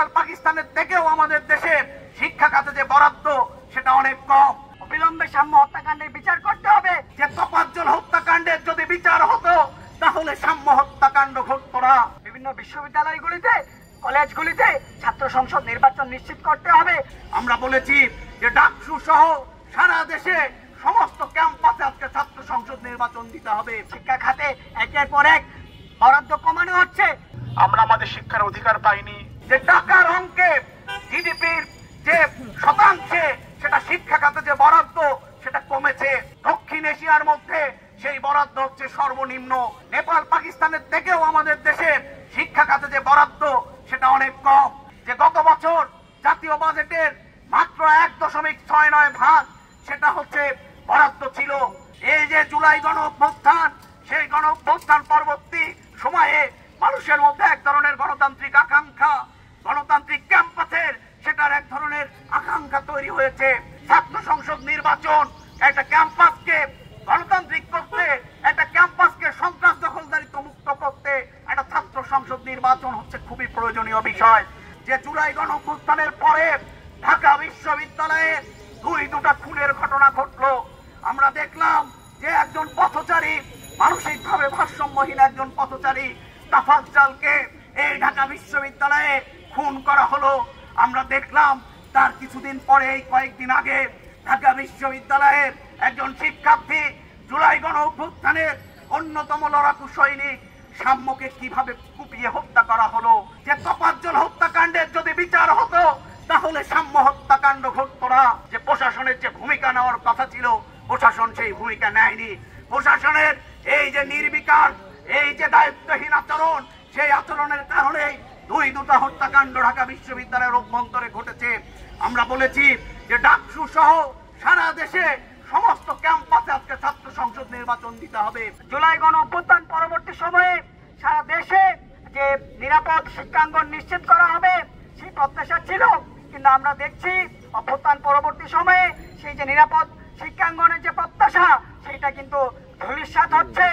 নেপাল পাকিস্তানের থেকেও আমাদের দেশে শিক্ষা খাতে যে বরাদ্দ সেটা অনেক কম। অবিলম্বে সাম্য হত্যাকাণ্ডের বিচার করতে হবে। যে তোফাজ্জল হত্যাকাণ্ডের যদি বিচার হতো তাহলে সাম্য হত্যাকাণ্ড ঘটতো না। বিভিন্ন বিশ্ববিদ্যালয়গুলিতে কলেজগুলিতে ছাত্র সংসদ নির্বাচন নিশ্চিত করতে হবে। আমরা বলেছি যে ডাকসু সহ সারা দেশে সমস্ত ক্যাম্পাসে আজকে ছাত্র সংসদ নির্বাচন দিতে হবে। শিক্ষা খাতে একের পর এক বরাদ্দ কমানো হচ্ছে। আমরা আমাদের শিক্ষার অধিকার পাইনি। যে টাকার অঙ্কে জিডিপির যে শতাংশে সেটা শিক্ষা খাতে যে বরাদ্দ সেটা কমেছে। দক্ষিণ এশিয়ার মধ্যে সেই বরাদ্দ হচ্ছে সর্বনিম্ন। নেপাল পাকিস্তানের থেকেও আমাদের দেশে শিক্ষা খাতে যে বরাদ্দ সেটা অনেক কম। যে গত বছর জাতীয় বাজেটের মাত্র 1.69 ভাগ সেটা হচ্ছে বরাদ্দ ছিল। এই যে জুলাই গণ অভ্যুত্থান, সেই গণ অভ্যুত্থান পরবর্তী সময়ে মানুষের মধ্যে এক ধরনের গণতান্ত্রিক আকাঙ্ক্ষা, গণতান্ত্রিক ক্যাম্পাসের সেটার এক ধরনের আকাঙ্ক্ষা তৈরি হয়েছে। ছাত্র সংসদ নির্বাচন একটা ক্যাম্পাসকে গণতান্ত্রিক করতে, একটা ক্যাম্পাসকে সন্ত্রাস দখলদারিত্ব মুক্ত করতে একটা ছাত্র সংসদ নির্বাচন হচ্ছে খুবই প্রয়োজনীয় বিষয়। যে জুলাই গণ অভ্যুত্থানের পরে ঢাকা বিশ্ববিদ্যালয়ে দুটা খুনের ঘটনা ঘটলো। আমরা দেখলাম যে একজন পথচারী, মানসিকভাবে ভারসাম্যহীন একজন পথচারী তাফাজ্জলকে এই ঢাকা বিশ্ববিদ্যালয়ে খুন করা হলো। আমরা দেখলাম তার কিছুদিন পরে, কয়েকদিন আগে ঢাকা বিশ্ববিদ্যালয়ের একজন শিক্ষার্থী জুলাই গণ অভ্যুত্থানের অন্যতম লড়াকু সৈনিক সাম্যকে কিভাবে কুপিয়ে হত্যা করা হলো। যে তোফাজ্জল হত্যাকাণ্ডের যদি বিচার হতো তাহলে সাম্য হত্যাকাণ্ড ঘটতো না। যে প্রশাসনের যে ভূমিকা নেওয়ার কথা ছিল, প্রশাসন সেই ভূমিকা নেয়নি। প্রশাসনের এই যে নির্বিকার, এই যে দায়িত্বহীন আচরণ, সেই আচরণের কারণেই দুটা হত্যাকাণ্ড ঢাকা বিশ্ববিদ্যালয়ের অভ্যন্তরে ঘটেছে। আমরা বলেছি যে ডাকসু সহ সারা দেশে সমস্ত ক্যাম্পাসে আজকে ছাত্র সংসদ নির্বাচন দিতে হবে। জুলাই গণ অভ্যুত্থান পরবর্তী সময়ে সারা দেশে যে নিরাপদ শিক্ষাঙ্গন নিশ্চিত করা হবে সেই প্রত্যাশা ছিল, কিন্তু আমরা দেখছি অভ্যুত্থান পরবর্তী সময়ে সেই যে নিরাপদ শিক্ষাঙ্গনের যে প্রত্যাশা সেটা কিন্তু ধূলিসাৎ হচ্ছে।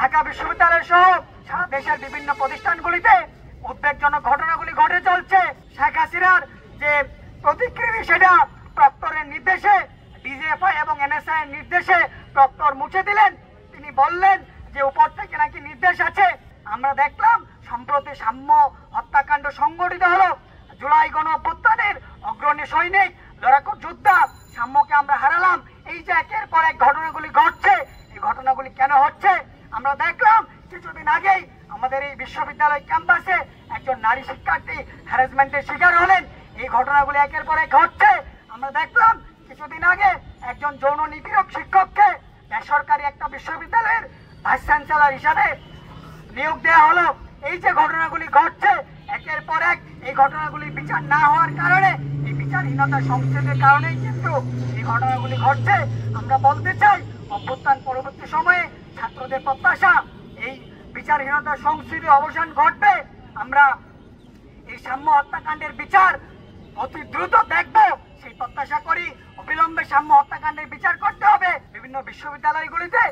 ঢাকা বিশ্ববিদ্যালয় সহ সারা দেশের বিভিন্ন প্রতিষ্ঠানগুলিতে উদ্বেগজনক ঘটনাগুলি ঘটে চলছে। শেখ হাসিনার যে প্রতিক্রিয়া সেটা প্রক্টরের নির্দেশে, ডিজিএফআই এবং এনএসআই এর নির্দেশে প্রক্টর মুছে দিলেন। তিনি বললেন যে উপর থেকে নাকি নির্দেশ আছে। আমরা দেখলাম সম্প্রতি সাম্য হত্যাকাণ্ড সংঘটিত হলো। জুলাই গণ অভ্যুত্থানের অগ্রণী সৈনিক, লড়াকু যোদ্ধা সাম্যকে আমরা হারালাম। এই যে একের পর এক ঘটনাগুলি ঘটছে, এই ঘটনাগুলি কেন হচ্ছে? আমরা দেখলাম কিছুদিন আগেই আমাদের এই বিশ্ববিদ্যালয় ক্যাম্পাসে একজন নারী শিক্ষার্থী হ্যারাসমেন্টের শিকার হলেন। এই ঘটনাগুলি একের পর এক ঘটছে। আমরা দেখলাম কিছুদিন আগে একজন যৌন নিপীড়ক শিক্ষককে বেসরকারি একটা বিশ্ববিদ্যালয়ের ভাইস চ্যান্সেলর হিসাবে নিয়োগ দেওয়া হলো। এই যে ঘটনাগুলি ঘটছে একের পর এক, এই ঘটনাগুলি বিচার না হওয়ার কারণে, এই বিচারহীনতা সংস্কৃতির কারণেই কিন্তু এই ঘটনাগুলি ঘটছে। আমরা বলতে চাই অভ্যুত্থান পরবর্তী সময়ে ছাত্রদের প্রত্যাশা এই বিচারহীনতা সংস্কৃতির অবসান ঘটবে। আমরা এই সাম্য হত্যাকাণ্ডের বিচার অতি দ্রুত দেখব সেই প্রত্যাশা করি। অবিলম্বে সাম্য হত্যাকাণ্ডের বিচার করতে হবে। বিভিন্ন বিশ্ববিদ্যালয়গুলিতে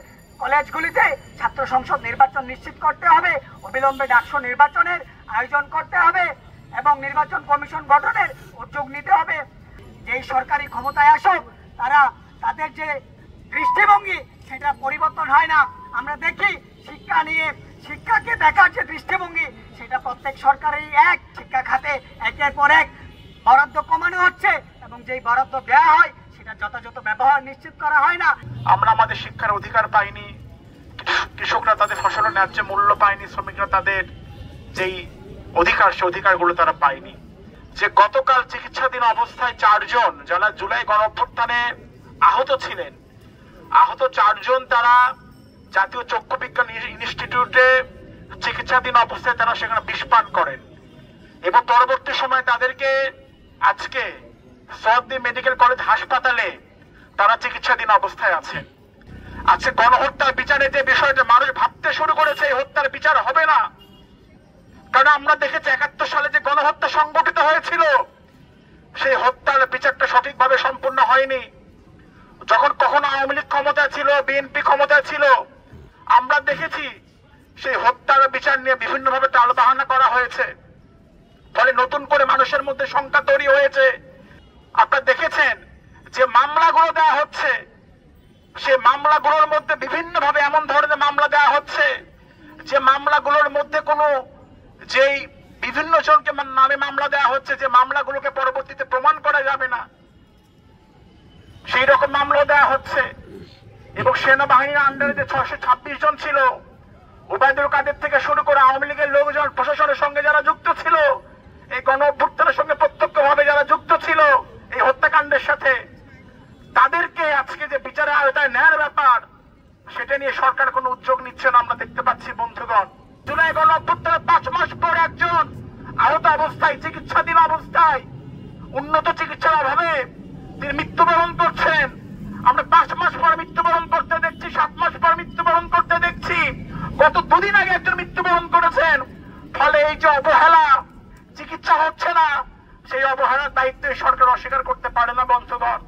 কলেজগুলিতে ছাত্র সংসদ নির্বাচন নিশ্চিত করতে হবে। অবিলম্বে ডাকসু নির্বাচনের আয়োজন করতে হবে এবং নির্বাচন কমিশন গঠনের উদ্যোগ নিতে হবে। যেই সরকারি ক্ষমতায় আসুক তারা তাদের যে দৃষ্টিভঙ্গি সেটা পরিবর্তন হয় না। আমরা দেখি শিক্ষা নিয়ে, শিক্ষাকে দেখার যে দৃষ্টিভঙ্গি সেটা প্রত্যেক সরকারেরই এক। শিক্ষা খাতে একের পর এক বরাদ্দ কমানো হচ্ছে এবং যেই বরাদ্দ দেওয়া হয় সেটা যথাযথ ব্যবহার নিশ্চিত করা হয় না। আমরা আমাদের শিক্ষার অধিকার পাইনি। কৃষকরা তাদের ফসলের ন্যায্য মূল্য পায়নি। শ্রমিকরা তাদের যেই অধিকার, সে অধিকারগুলো তারা পায়নি। যে গতকাল চিকিৎসাধীন অবস্থায় 4 জন যারা জুলাই গণ অভ্যুত্থানে আহত ছিলেন, আহত 4 জন তারা জাতীয় চক্ষু বিজ্ঞান ইনস্টিটিউটে চিকিৎসাধীন অবস্থায় তারা সেখানে বিষ পান করেন এবং পরবর্তী সময় তাদেরকে আজকে সৌদি মেডিকেল কলেজ হাসপাতালে তারা চিকিৎসাধীন অবস্থায় আছেন। আজকে গণহত্যার বিচারে যে বিষয়টা মানুষ ভাবতে শুরু করেছে এই হত্যার বিচার হবে না, কারণ আমরা দেখেছি 71 সালে যে গণহত্যা সংগঠিত হয়েছিল সেই হত্যার বিচারটা সঠিকভাবে সম্পূর্ণ হয়নি। যখন কখনো আওয়ামী লীগ ক্ষমতায় ছিল, বিএনপি ক্ষমতায় ছিল, আমরা দেখেছি সেই হত্যার বিচার নিয়ে বিভিন্নভাবে টালবাহানা করা হয়েছে। ফলে নতুন করে মানুষের মধ্যে শঙ্কা তৈরি হয়েছে। আপনারা দেখেছেন যে মামলাগুলো দেওয়া হচ্ছে, সে মামলাগুলোর মধ্যে বিভিন্ন ভাবে এমন ধরনের মামলা দেওয়া হচ্ছে যে মামলাগুলোর মধ্যে কোনো যেই বিভিন্ন জনকে নামে মামলা দেওয়া হচ্ছে যে মামলাগুলোকে পরবর্তীতে প্রমাণ করা যাবে না, সেই রকম মামলা দেওয়া হচ্ছে। এবং সেনাবাহিনীর আন্ডারে যে 626 জন ছিল, ওবায়দুল কাদের থেকে শুরু করে আওয়ামী লীগের লোকজন, প্রশাসনের সঙ্গে যারা যুক্ত ছিল, এই গণ অভ্যুত্থানের সঙ্গে প্রত্যক্ষভাবে যারা যুক্ত ছিল এই হত্যাকাণ্ডের সাথে, তাদেরকে আজকে যে বিচারের আওতায় নেয়ার ব্যাপার, সেটা নিয়ে সরকার কোনো উদ্যোগ নিচ্ছে না। আমরা দেখতে পাচ্ছি বন্ধুগণ, জুলাই গণ অভ্যুত্থানের 5 মাস পর একজন আহত অবস্থায়, চিকিৎসাধীন অবস্থায়, উন্নত চিকিৎসার অভাবে তিনি মৃত্যুবরণ করছেন। আমরা 5 মাস পর মৃত্যুবরণ করতে দেখছি, 7 মাস পর মৃত্যুবরণ করতে দেখছি। গত 2 দিন আগে একজন মৃত্যুবরণ করেছেন। ফলে এই যে অবহেলা, চিকিৎসা হচ্ছে না, সেই অবহেলার দায়িত্ব সরকার অস্বীকার করতে পারে না বন্ধুগণ।